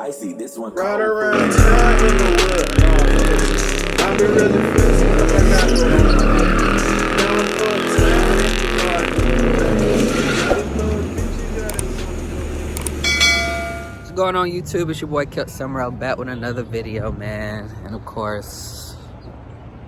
I see this one. Ride around town in the world. I've been really feeling like I got no What's going on YouTube? It's your boy Cut Summer out back with another video, man. And of course,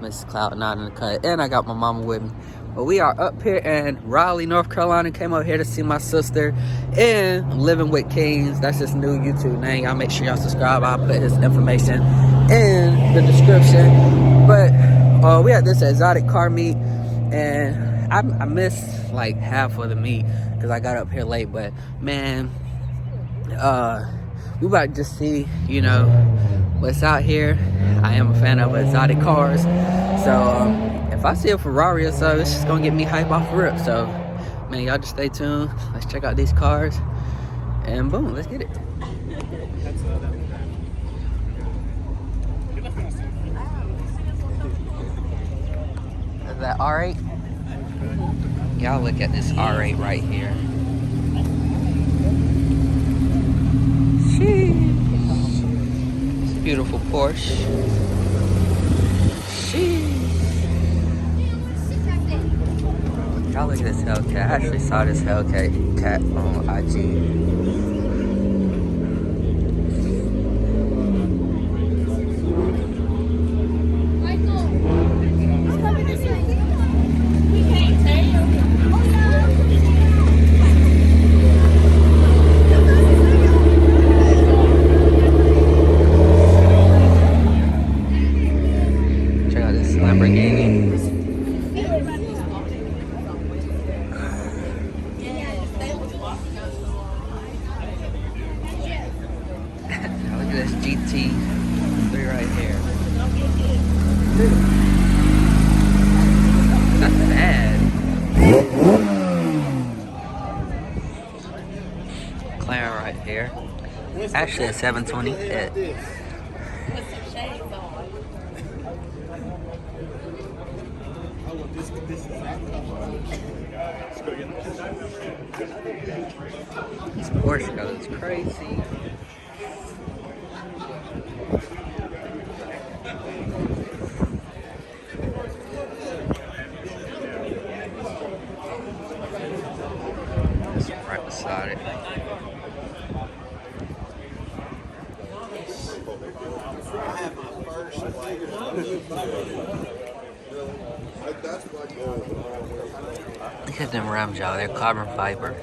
Miss Cloud9 in the cut. And I got my mama with me. But we are up here in Raleigh, North Carolina. Came out here to see my sister and Living with Kings. That's his new YouTube name. Y'all make sure y'all subscribe. I'll put his information in the description. But we had this exotic car meet, and I missed like half of the meet because I got up here late. But man, we about to just see, you know, what's out here. I am a fan of exotic cars, so if I see a Ferrari or so, it's just gonna get me hype off the rip. So man, y'all just stay tuned. Let's check out these cars, and boom, let's get it. Is that R8? Y'all look at this R8 right here. It's a beautiful Porsche. Y'all look at this Hellcat. I actually saw this Hellcat on IG. Check out this Lamborghini. Look at this GT3 right here. Not bad. McLaren right here. Actually a 720. This Porsche goes crazy. It's right beside it. Look at them rims, y'all. They're carbon fiber.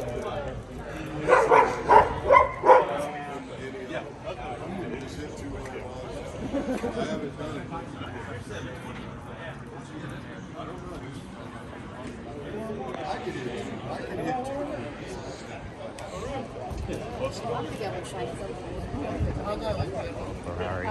Ferrari.